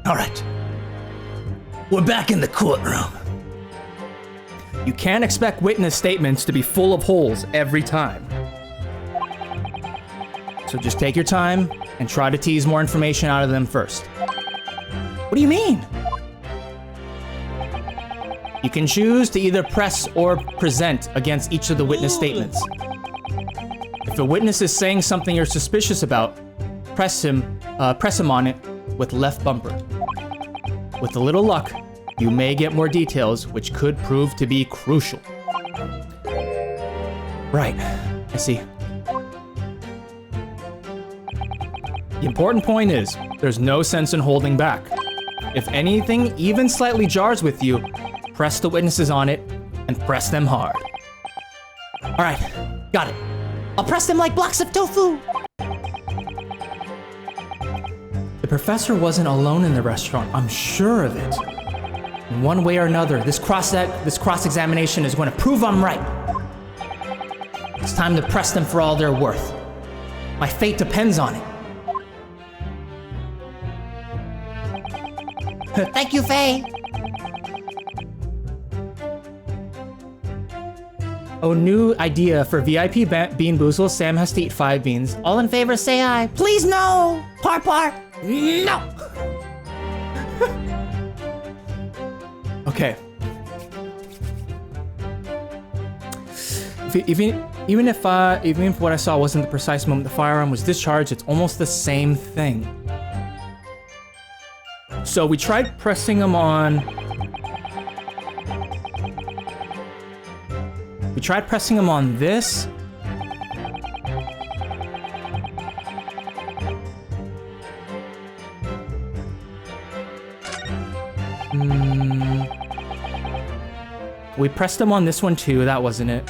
All right. We're back in the courtroom. You can't expect witness statements to be full of holes every time. So just take your time and try to tease more information out of them first. What do you mean? You can choose to either press or present against each of the witness statements. If a witness is saying something you're suspicious about, press him on it with left bumper. With a little luck, you may get more details, which could prove to be crucial. Right, I see. The important point is, there's no sense in holding back. If anything even slightly jars with you, press the witnesses on it and press them hard. All right, got it. I'll press them like blocks of tofu. The professor wasn't alone in the restaurant, I'm sure of it. In one way or another, this cross-examination is going to prove I'm right. It's time to press them for all they're worth. My fate depends on it. Thank you, Faye. Oh, new idea for VIP Bean Boozle. Sam has to eat 5 beans. All in favor, say aye. Please, no. Par. No. Okay. Even if what I saw wasn't the precise moment the firearm was discharged, it's almost the same thing. So we tried pressing them on. We tried pressing them on this. We pressed them on this one too, that wasn't it.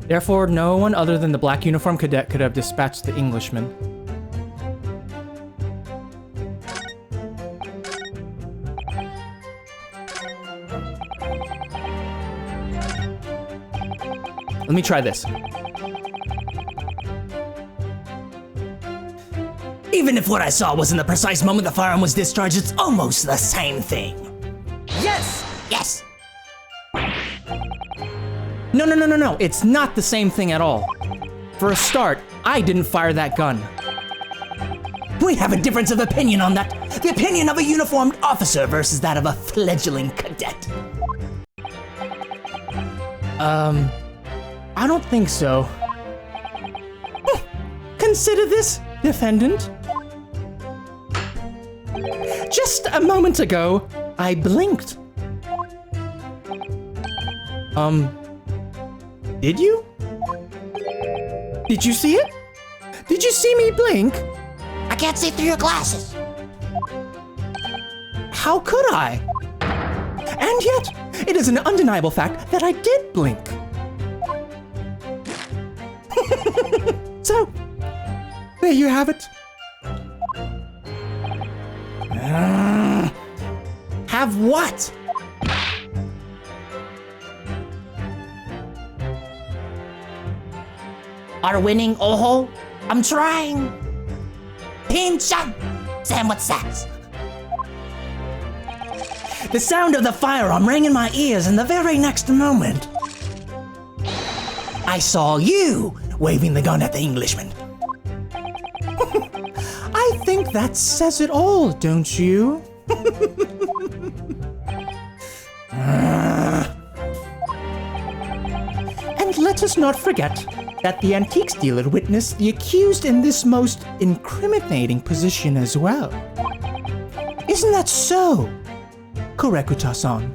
Therefore, no one other than the black uniform cadet could have dispatched the Englishman. Let me try this. Even if what I saw wasn't the precise moment the firearm was discharged, it's almost the same thing. Yes! Yes! No. It's not the same thing at all. For a start, I didn't fire that gun. We have a difference of opinion on that. The opinion of a uniformed officer versus that of a fledgling cadet. I don't think so. Consider this, defendant. Just a moment ago, I blinked. Did you? Did you see it? Did you see me blink? I can't see through your glasses. How could I? And yet, it is an undeniable fact that I did blink. So, there you have it. Have what? Are winning, Oho? I'm trying. Pinch-up! Sam, what's that? The sound of the firearm rang in my ears, and the very next moment, I saw you waving the gun at the Englishman. I think that says it all, don't you? And let us not forget that the antiques dealer witnessed the accused in this most incriminating position as well. Isn't that so, Kurekuta-san?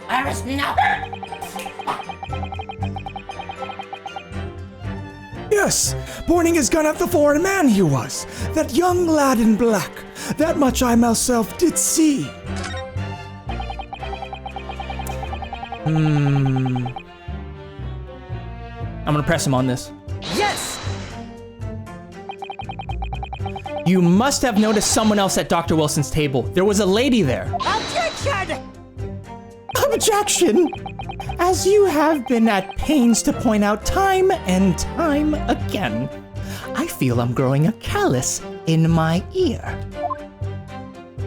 Iris, no! Yes, pointing his gun at the foreign man he was. That young lad in black. That much I myself did see. I'm gonna press him on this. Yes! You must have noticed someone else at Dr. Wilson's table. There was a lady there. Objection! Objection! As you have been at pains to point out time and time again, I feel I'm growing a callus in my ear.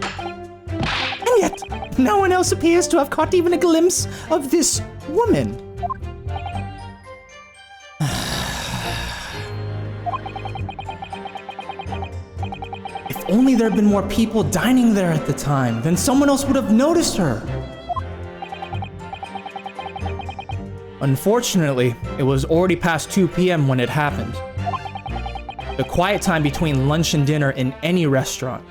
And yet, no one else appears to have caught even a glimpse of this woman. If only there had been more people dining there at the time, then someone else would have noticed her. Unfortunately, it was already past 2 p.m. when it happened. The quiet time between lunch and dinner in any restaurant.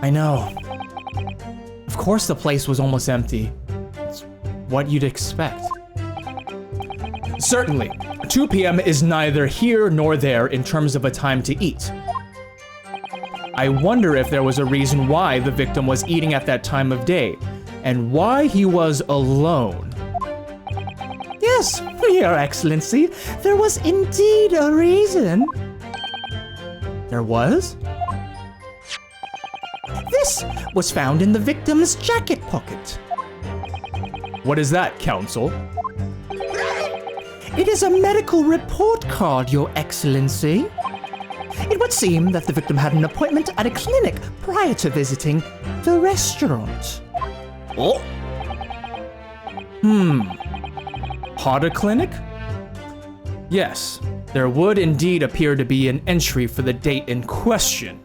I know. Of course the place was almost empty. It's what you'd expect. Certainly, 2 p.m. is neither here nor there in terms of a time to eat. I wonder if there was a reason why the victim was eating at that time of day, and why he was alone. Yes, Your Excellency, there was indeed a reason. There was? This was found in the victim's jacket pocket. What is that, Counsel? It is a medical report card, Your Excellency. It would seem that the victim had an appointment at a clinic prior to visiting the restaurant. Oh? Potter clinic? Yes, there would indeed appear to be an entry for the date in question.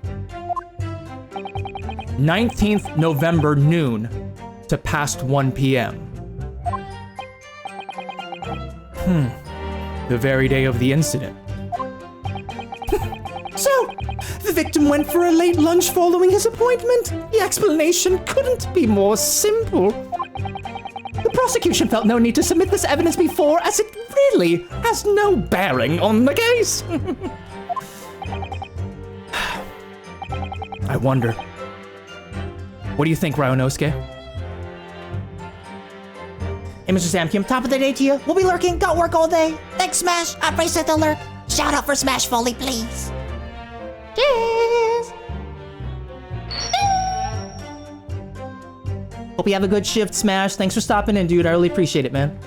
19th November noon to past 1 p.m. The very day of the incident. So, the victim went for a late lunch following his appointment. The explanation couldn't be more simple. The prosecution felt no need to submit this evidence before, as it really has no bearing on the case. I wonder. What do you think, Ryunosuke? Hey, MrSamKim, top of the day to you. We'll be lurking, got work all day. Thanks, Smash. I appreciate the lurk. Shout out for Smash Foley, please. Cheers. Hope you have a good shift, Smash. Thanks for stopping in, dude. I really appreciate it, man.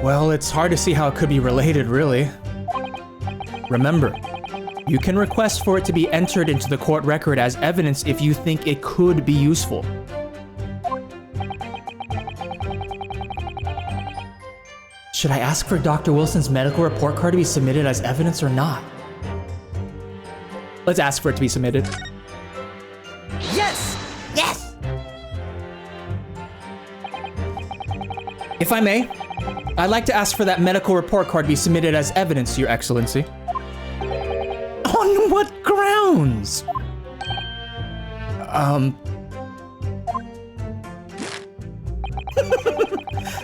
Well, it's hard to see how it could be related, really. Remember, you can request for it to be entered into the court record as evidence if you think it could be useful. Should I ask for Dr. Wilson's medical report card to be submitted as evidence or not? Let's ask for it to be submitted. Yes! Yes! If I may, I'd like to ask for that medical report card to be submitted as evidence, Your Excellency. On what grounds?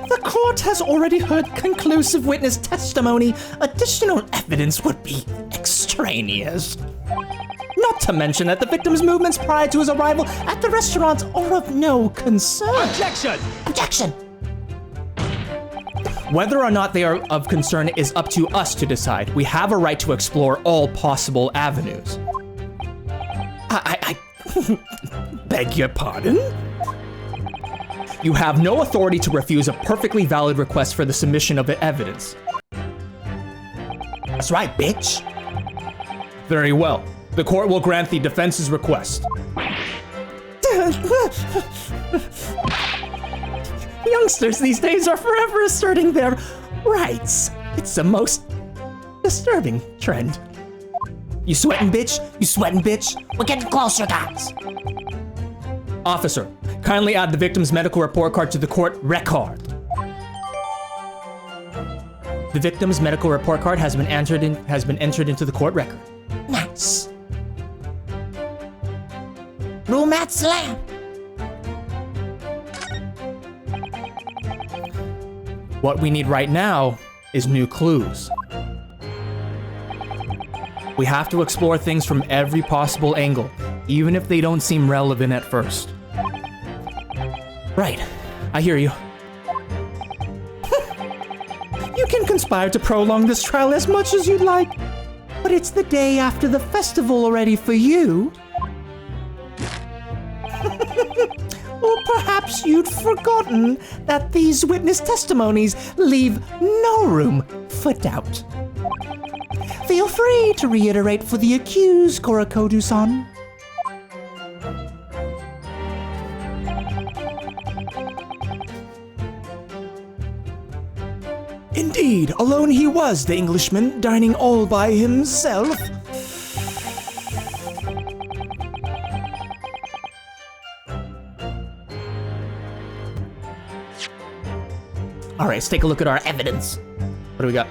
The court has already heard conclusive witness testimony. Additional evidence would be extraneous. Not to mention that the victim's movements prior to his arrival at the restaurant are of no concern. Objection! Objection! Whether or not they are of concern is up to us to decide. We have a right to explore all possible avenues. I beg your pardon? You have no authority to refuse a perfectly valid request for the submission of the evidence. That's right, bitch. Very well. The court will grant the defense's request. Youngsters these days are forever asserting their rights. It's the most disturbing trend. You sweating, bitch? You sweating, bitch? We're getting closer, guys. Officer, kindly add the victim's medical report card to the court record. The victim's medical report card has been entered into the court record. Nice. Room at slam. What we need right now is new clues. We have to explore things from every possible angle, even if they don't seem relevant at first. Right, I hear you. You can conspire to prolong this trial as much as you'd like, but But it's the day after the festival already for you. Or perhaps you'd forgotten that these witness testimonies leave no room for doubt. Feel free to reiterate for the accused, Korokodu-san. Indeed, alone he was, the Englishman, dining all by himself. All right, let's take a look at our evidence. What do we got?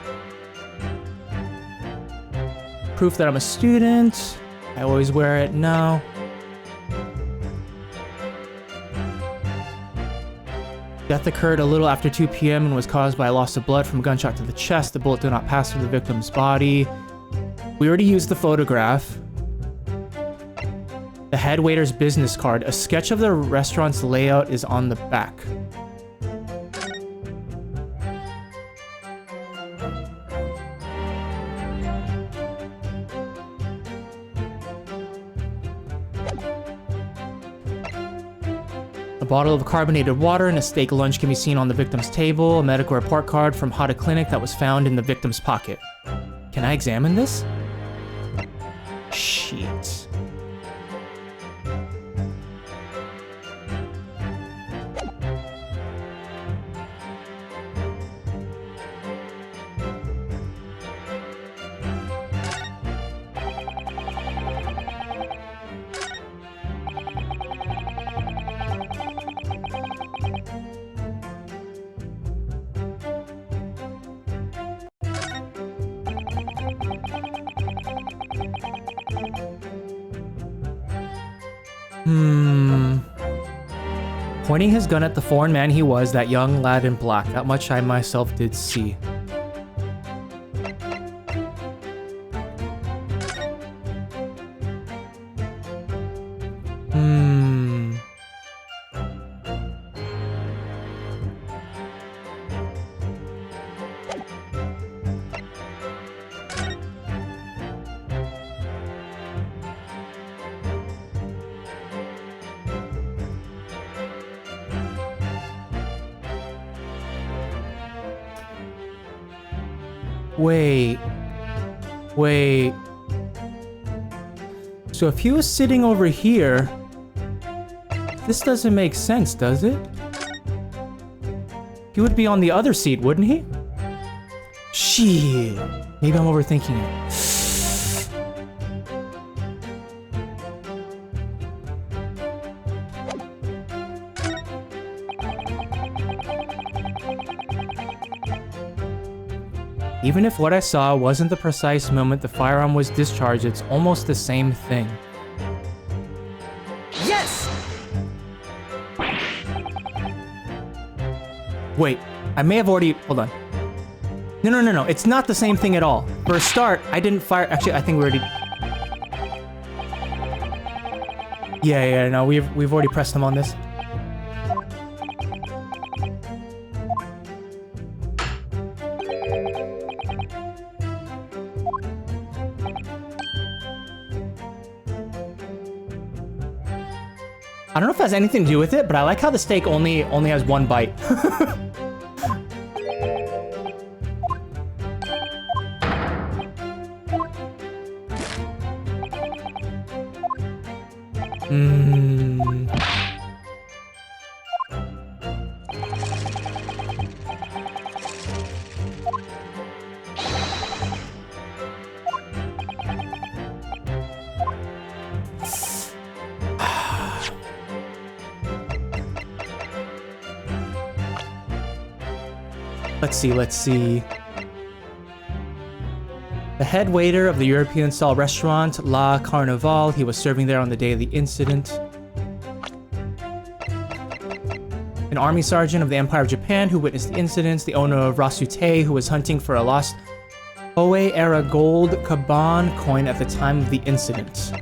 Proof that I'm a student. I always wear it. No. Death occurred a little after 2 p.m. and was caused by a loss of blood from a gunshot to the chest. The bullet did not pass through the victim's body. We already used the photograph. The head waiter's business card. A sketch of the restaurant's layout is on the back. A bottle of carbonated water and a steak lunch can be seen on the victim's table. A medical report card from Hata Clinic that was found in the victim's pocket. Can I examine this? Shit. Pointing his gun at the foreign man he was, that young lad in black. That much I myself did see. Wait. So if he was sitting over here, this doesn't make sense, does it? He would be on the other seat, wouldn't he? Shit. Maybe I'm overthinking it. Even if what I saw wasn't the precise moment the firearm was discharged, it's almost the same thing. Yes! Wait, I may have already... Hold on. No. It's not the same thing at all. For a start, I didn't fire... Actually, I think we already... Yeah, no, we've already pressed him on this. I don't know if it has anything to do with it, but I like how the steak only has one bite. Let's see. The head waiter of the European-style restaurant, La Carnival, he was serving there on the day of the incident. An army sergeant of the Empire of Japan who witnessed the incidents, the owner of Rasute, who was hunting for a lost Oe-era gold Kaban coin at the time of the incident.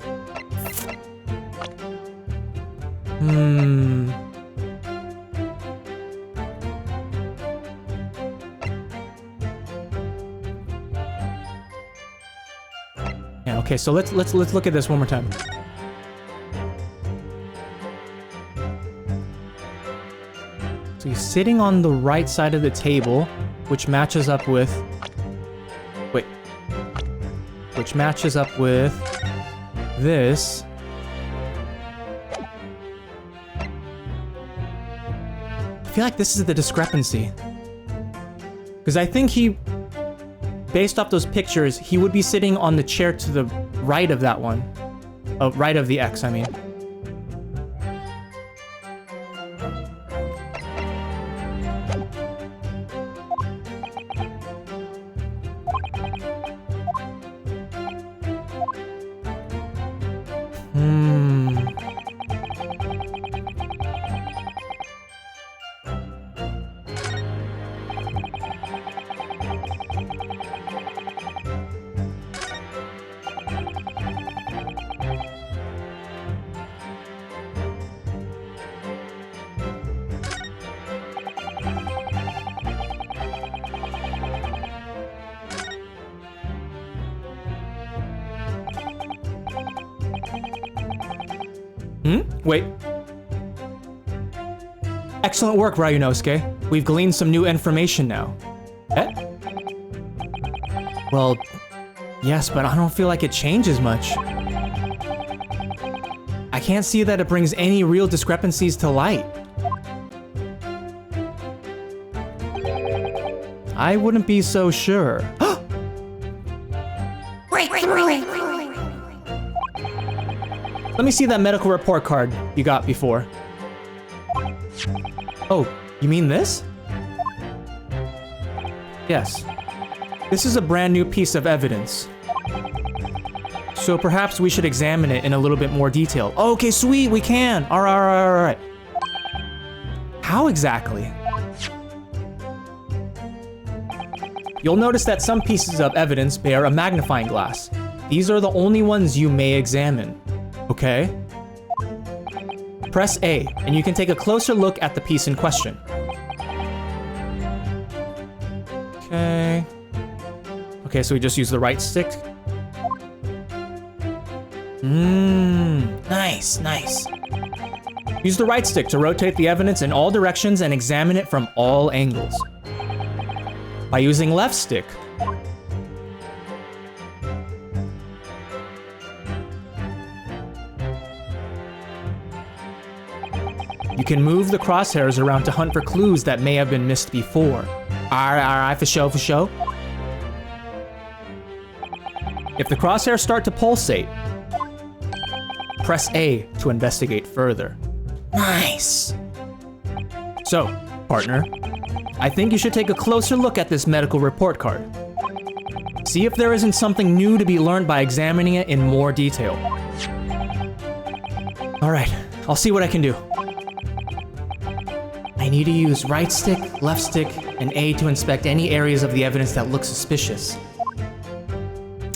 man. Okay, so let's look at this one more time. So he's sitting on the right side of the table, which matches up with... Wait. Which matches up with this. I feel like this is the discrepancy. Because I think he, based off those pictures, he would be sitting on the chair to the right of that one. Right of the X, I mean. Wait. Excellent work, Ryunosuke. We've gleaned some new information now. Eh? Well, yes, but I don't feel like it changes much. I can't see that it brings any real discrepancies to light. I wouldn't be so sure. Let me see that medical report card you got before. Oh, you mean this? Yes. This is a brand new piece of evidence. So perhaps we should examine it in a little bit more detail. Okay, sweet, we can. All right. How exactly? You'll notice that some pieces of evidence bear a magnifying glass. These are the only ones you may examine. Okay. Press A, and you can take a closer look at the piece in question. Okay. Okay, so we just use the right stick. Nice. Use the right stick to rotate the evidence in all directions and examine it from all angles. By using left stick, you can move the crosshairs around to hunt for clues that may have been missed before. Alright, for show. If the crosshairs start to pulsate, press A to investigate further. Nice! So, partner, I think you should take a closer look at this medical report card. See if there isn't something new to be learned by examining it in more detail. Alright, I'll see what I can do. I need to use right stick, left stick, and A to inspect any areas of the evidence that look suspicious.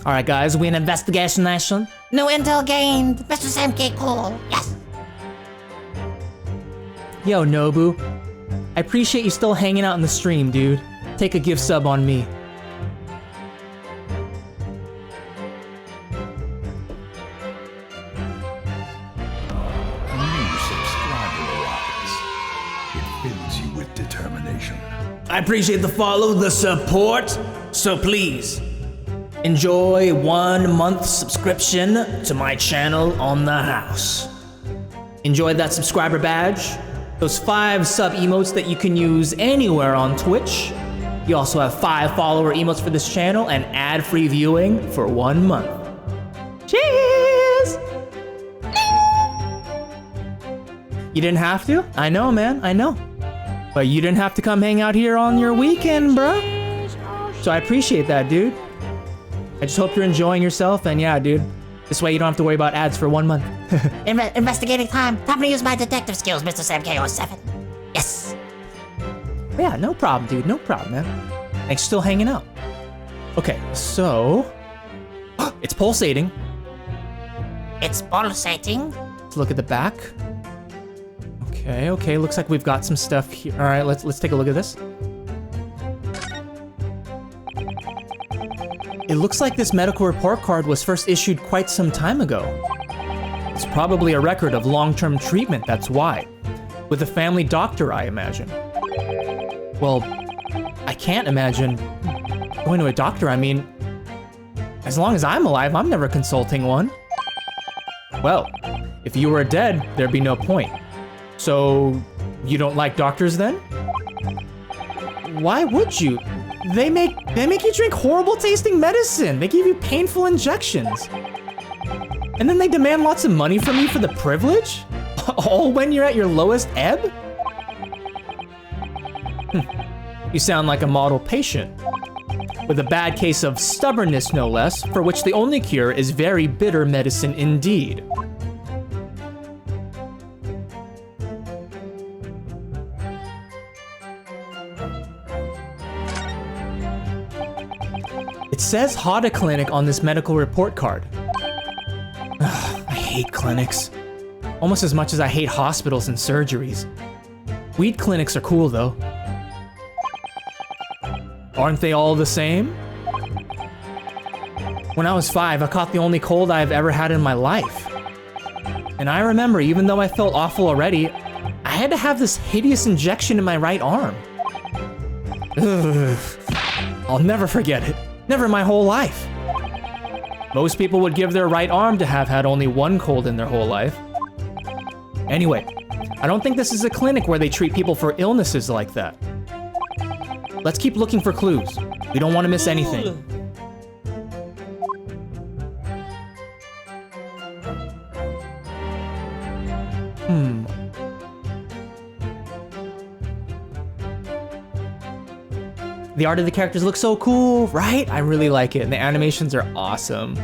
Alright guys, we in investigation nation? New intel gained. MrSamKim cool. Yes. Yo, Nobu. I appreciate you still hanging out in the stream, dude. Take a gift sub on me. I appreciate the follow, the support, so please enjoy 1 month subscription to my channel on the house. Enjoy that subscriber badge, those 5 sub emotes that you can use anywhere on Twitch. You also have 5 follower emotes for this channel and ad-free viewing for 1 month. Cheers! You didn't have to? I know, man, I know. But you didn't have to come hang out here on your weekend, bro. So I appreciate that, dude. I just hope you're enjoying yourself, and yeah, dude. This way you don't have to worry about ads for 1 month. Investigating time. Time to use my detective skills, MrSamKim07. Yes. Yeah, no problem, dude. No problem, man. Thanks for still hanging out. Okay, so... it's pulsating. It's pulsating. Let's look at the back. Okay, looks like we've got some stuff here. All right, let's take a look at this. It looks like this medical report card was first issued quite some time ago. It's probably a record of long-term treatment, that's why. With a family doctor, I imagine. Well, I can't imagine going to a doctor. I mean, as long as I'm alive, I'm never consulting one. Well, if you were dead, there'd be no point. So, you don't like doctors then? Why would you? They make you drink horrible tasting medicine. They give you painful injections. And then they demand lots of money from you for the privilege? All when you're at your lowest ebb? You sound like a model patient. With a bad case of stubbornness, no less, for which the only cure is very bitter medicine indeed. It says Hada Clinic on this medical report card. I hate clinics. Almost as much as I hate hospitals and surgeries. Weed clinics are cool though. Aren't they all the same? When I was 5, I caught the only cold I've ever had in my life. And I remember, even though I felt awful already, I had to have this hideous injection in my right arm. Ugh. I'll never forget it. Never in my whole life. Most people would give their right arm to have had only one cold in their whole life. Anyway, I don't think this is a clinic where they treat people for illnesses like that. Let's keep looking for clues. We don't want to miss anything. The art of the characters looks so cool, right? I really like it, and the animations are awesome.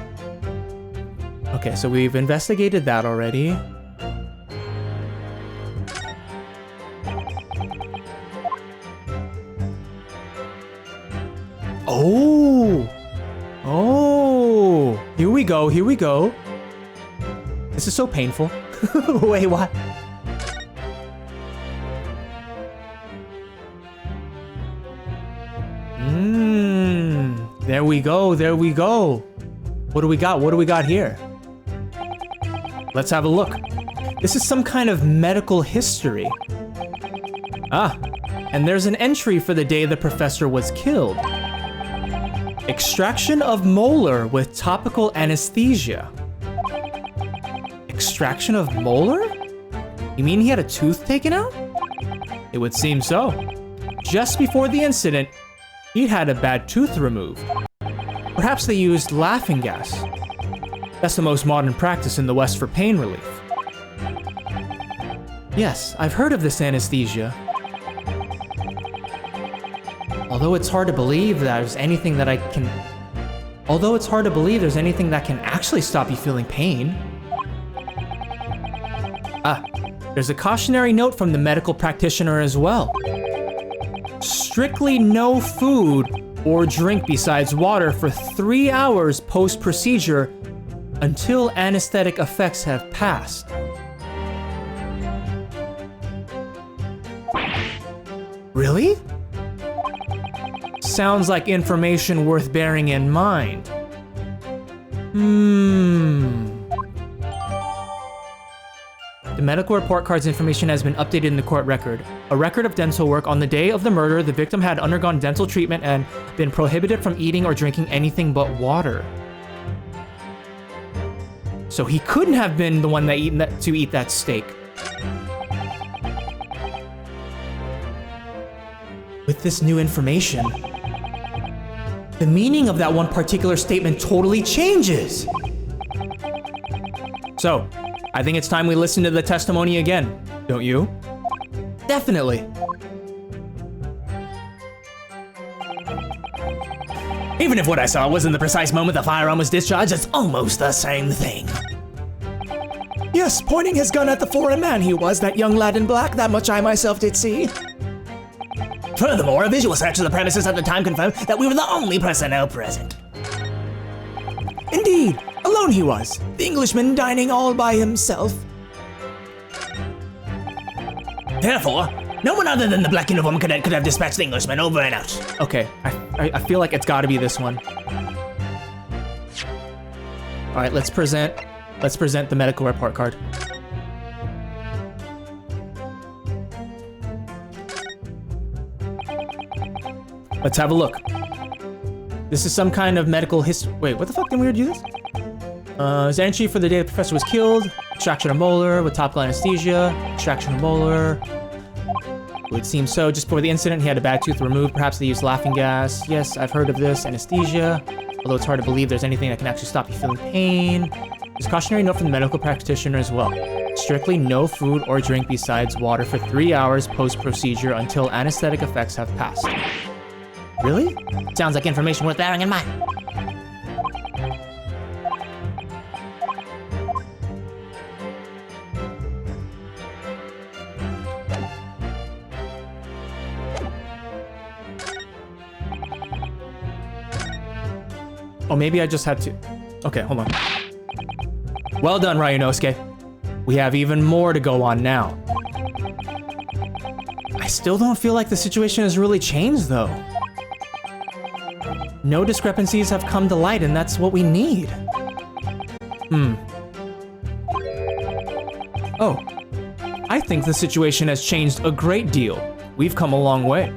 Okay, so we've investigated that already. Oh! Oh! Here we go, here we go. This is so painful. Wait, what? There we go, there we go. What do we got? What do we got here? Let's have a look. This is some kind of medical history. Ah, and there's an entry for the day the professor was killed. Extraction of molar with topical anesthesia. Extraction of molar? You mean he had a tooth taken out? It would seem so. Just before the incident, he'd had a bad tooth removed. Perhaps they used laughing gas. That's the most modern practice in the West for pain relief. Yes, I've heard of this anesthesia. Although it's hard to believe there's anything that can actually stop you feeling pain. Ah, there's a cautionary note from the medical practitioner as well. Strictly no food or drink besides water for 3 hours post-procedure until anesthetic effects have passed. Really? Sounds like information worth bearing in mind. The medical report card's information has been updated in the court record. A record of dental work. On the day of the murder, the victim had undergone dental treatment and been prohibited from eating or drinking anything but water. So he couldn't have been the one that eat that steak. With this new information, the meaning of that one particular statement totally changes. So, I think it's time we listen to the testimony again, don't you? Definitely. Even if what I saw wasn't the precise moment the firearm was discharged, it's almost the same thing. Yes, pointing his gun at the foreign man he was, that young lad in black, that much I myself did see. Furthermore, a visual search of the premises at the time confirmed that we were the only personnel present. Indeed, alone he was, the Englishman dining all by himself. Therefore, no one other than the black uniform cadet could have dispatched the Englishman. Over and out. Okay, I feel like it's gotta be this one. right, let's present the medical report card. Let's have a look. This is some kind of medical history. Wait, what the fuck? Didn't we already do this? Is entry for the day the professor was killed. Extraction of molar with topical anesthesia. Extraction of molar. It would seem so. Just before the incident, he had a bad tooth removed. Perhaps they used laughing gas. Yes, I've heard of this. Anesthesia. Although it's hard to believe there's anything that can actually stop you feeling pain. There's a cautionary note from the medical practitioner as well. Strictly no food or drink besides water for 3 hours post-procedure until anesthetic effects have passed. Really? Sounds like information worth bearing in mind. Oh, maybe I just had to... Okay, hold on. Well done, Ryunosuke. We have even more to go on now. I still don't feel like the situation has really changed, though. No discrepancies have come to light, and that's what we need. Oh, I think the situation has changed a great deal. We've come a long way.